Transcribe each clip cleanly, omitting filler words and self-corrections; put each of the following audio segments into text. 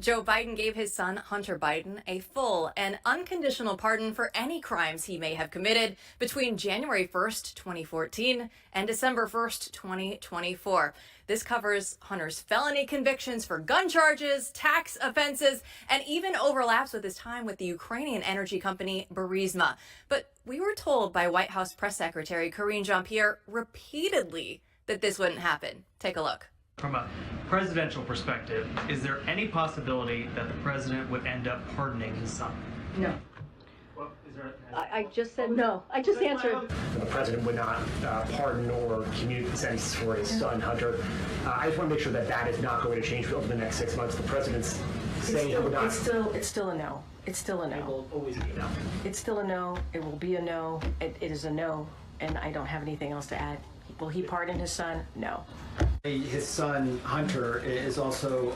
Joe Biden gave his son, Hunter Biden, a full and unconditional pardon for any crimes he may have committed between January 1st, 2014 and December 1st, 2024. This covers Hunter's felony convictions for gun charges, tax offenses, and even overlaps with his time with the Ukrainian energy company Burisma. But we were told by White House Press Secretary Karine Jean-Pierre repeatedly that this wouldn't happen. Take a look. From a presidential perspective, is there any possibility that the president would end up pardoning his son? No. Well, is there I just said no. I just answered. The president would not pardon or commute the sentence for his son, Hunter. I just want to make sure that that is not going to change over the next 6 months. The president's saying he would not. It's still a no. It's still a no. It will always be a no. It's still a no. It will be a no. It is a no, and I don't have anything else to add. Will he pardon his son? No. His son, Hunter, is also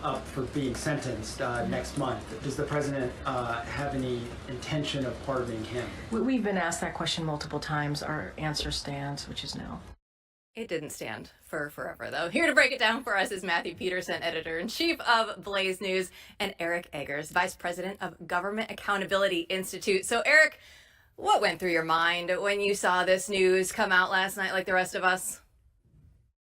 up for being sentenced next month. Does the president have any intention of pardoning him? We've been asked that question multiple times. Our answer stands, which is no. It didn't stand for forever, though. Here to break it down for us is Matthew Peterson, editor-in-chief of Blaze News, and Eric Eggers, vice president of Government Accountability Institute. So, Eric, what went through your mind when you saw this news come out last night like the rest of us?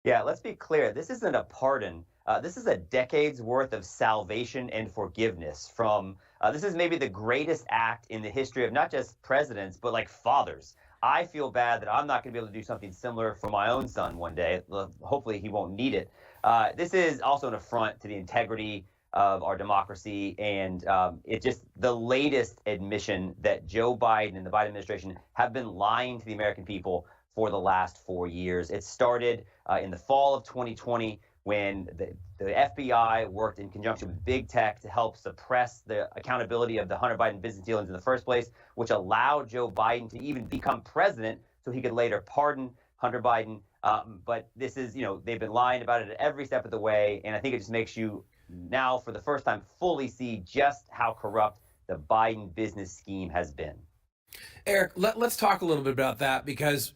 Yeah, let's be clear. This isn't a pardon. This is a decade's worth of salvation and forgiveness from, this is maybe the greatest act in the history of not just presidents, but like fathers. I feel bad that I'm not going to be able to do something similar for my own son one day. Hopefully he won't need it. This is also an affront to the integrity of our democracy, and it's just the latest admission that Joe Biden and the Biden administration have been lying to the American people for the last 4 years. It started in the fall of 2020 when the FBI worked in conjunction with big tech to help suppress the accountability of the Hunter Biden business dealings in the first place, which allowed Joe Biden to even become president so he could later pardon Hunter Biden. But this is, they've been lying about it at every step of the way, and I think it just makes you now, for the first time, fully see just how corrupt the Biden business scheme has been. Eric, let's talk a little bit about that because,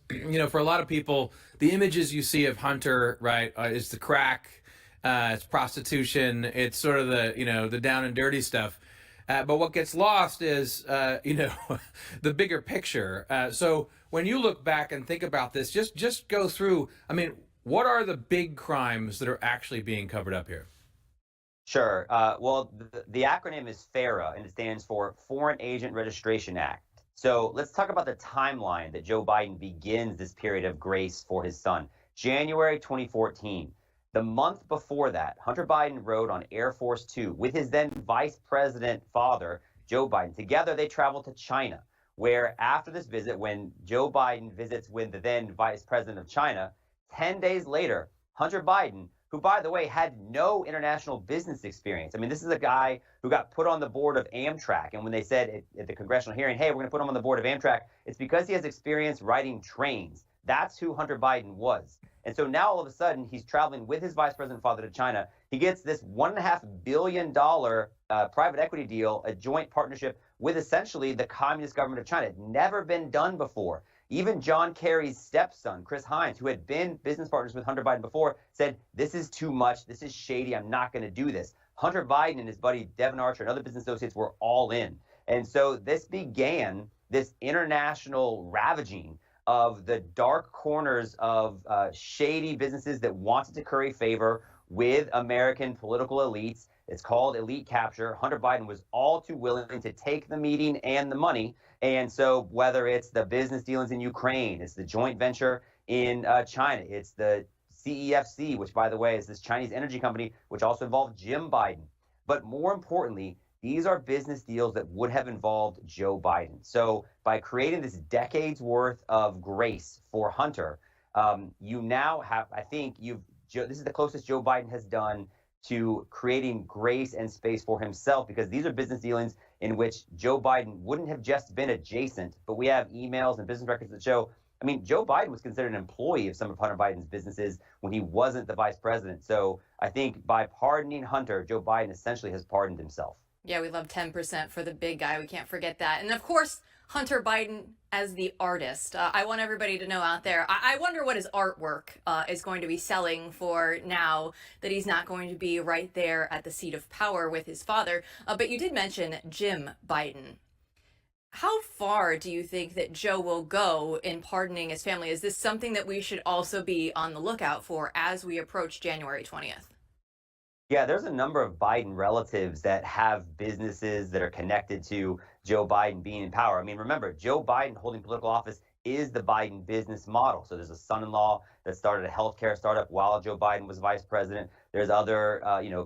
for a lot of people, the images you see of Hunter, right, is the crack, it's prostitution, it's sort of the down and dirty stuff. But what gets lost is, the bigger picture. So when you look back and think about this, just go through, what are the big crimes that are actually being covered up here? Sure. Well, the acronym is FARA, and it stands for Foreign Agent Registration Act. So let's talk about the timeline that Joe Biden begins this period of grace for his son. January 2014. The month before that, Hunter Biden rode on Air Force Two with his then vice president father, Joe Biden. Together, they traveled to China, where after this visit, when Joe Biden visits with the then vice president of China, 10 days later, Hunter Biden, who, by the way, had no international business experience. This is a guy who got put on the board of Amtrak. And when they said at the congressional hearing, hey, we're going to put him on the board of Amtrak, it's because he has experience riding trains. That's who Hunter Biden was. And so now all of a sudden, he's traveling with his vice president father to China. He gets this $1.5 billion private equity deal, a joint partnership with essentially the communist government of China. Never been done before. Even John Kerry's stepson, Chris Hines, who had been business partners with Hunter Biden before, said, this is too much, this is shady, I'm not going to do this. Hunter Biden and his buddy Devin Archer and other business associates were all in. And so this began this international ravaging of the dark corners of shady businesses that wanted to curry favor with American political elites. It's called elite capture. Hunter Biden was all too willing to take the meeting and the money. And so whether it's the business dealings in Ukraine, it's the joint venture in China, it's the CEFC, which, by the way, is this Chinese energy company, which also involved Jim Biden. But more importantly, these are business deals that would have involved Joe Biden. So by creating this decade's worth of grace for Hunter, you now have, I think this is the closest Joe Biden has done to creating grace and space for himself, because these are business dealings in which Joe Biden wouldn't have just been adjacent, but we have emails and business records that show, Joe Biden was considered an employee of some of Hunter Biden's businesses when he wasn't the vice president. So I think by pardoning Hunter, Joe Biden essentially has pardoned himself. Yeah, we love 10% for the big guy. We can't forget that. And of course, Hunter Biden as the artist. I want everybody to know out there, I wonder what his artwork is going to be selling for now that he's not going to be right there at the seat of power with his father. But you did mention Jim Biden. How far do you think that Joe will go in pardoning his family? Is this something that we should also be on the lookout for as we approach January 20th? Yeah, there's a number of Biden relatives that have businesses that are connected to Joe Biden being in power. I mean, remember, Joe Biden holding political office is the Biden business model. So there's a son-in-law that started a healthcare startup while Joe Biden was vice president. There's other,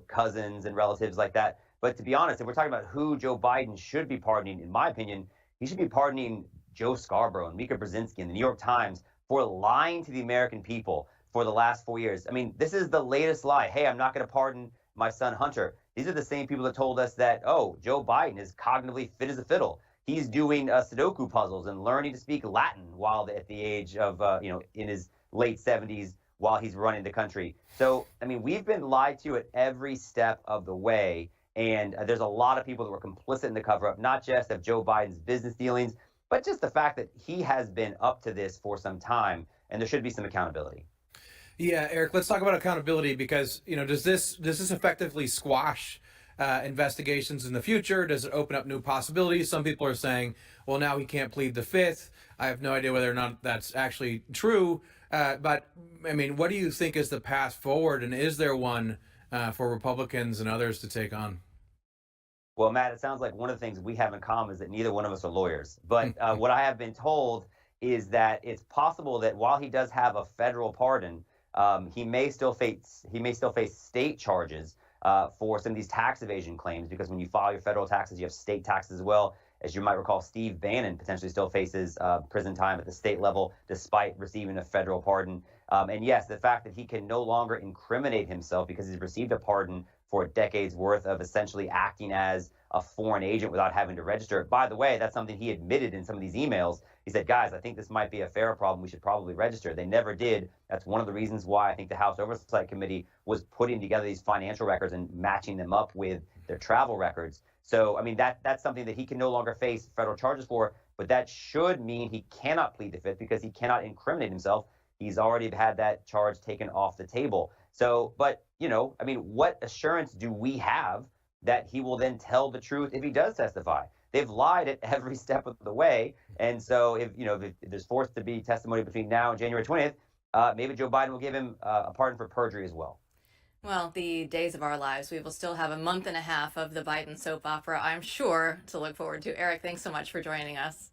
cousins and relatives like that. But to be honest, if we're talking about who Joe Biden should be pardoning, in my opinion, he should be pardoning Joe Scarborough and Mika Brzezinski in the New York Times for lying to the American people for the last 4 years. I mean, this is the latest lie. Hey, I'm not going to pardon my son Hunter. These are the same people that told us that, oh, Joe Biden is cognitively fit as a fiddle. He's doing Sudoku puzzles and learning to speak Latin while at the age of, in his late 70s while he's running the country. So, I mean, we've been lied to at every step of the way. And there's a lot of people that were complicit in the cover-up, not just of Joe Biden's business dealings, but just the fact that he has been up to this for some time, and there should be some accountability. Yeah, Eric, let's talk about accountability because, does this effectively squash investigations in the future? Does it open up new possibilities? Some people are saying, well, now he can't plead the fifth. I have no idea whether or not that's actually true. But, I mean, what do you think is the path forward, and is there one for Republicans and others to take on? Well, Matt, it sounds like one of the things we have in common is that neither one of us are lawyers. But what I have been told is that it's possible that while he does have a federal pardon, he may still face state charges for some of these tax evasion claims, because when you file your federal taxes, you have state taxes as well. As you might recall, Steve Bannon potentially still faces prison time at the state level despite receiving a federal pardon. And yes, the fact that he can no longer incriminate himself because he's received a pardon for decades worth of essentially acting as a foreign agent without having to register. By the way, that's something he admitted in some of these emails. He said, guys, I think this might be a FARA problem. We should probably register. They never did. That's one of the reasons why I think the House Oversight Committee was putting together these financial records and matching them up with their travel records. So, I mean, that's something that he can no longer face federal charges for, but that should mean he cannot plead the fifth because he cannot incriminate himself. He's already had that charge taken off the table. So, but, I mean, what assurance do we have that he will then tell the truth if he does testify? They've lied at every step of the way. And so if there's forced to be testimony between now and January 20th, maybe Joe Biden will give him a pardon for perjury as well. Well, the days of our lives, we will still have a month and a half of the Biden soap opera, I'm sure, to look forward to. Eric, thanks so much for joining us.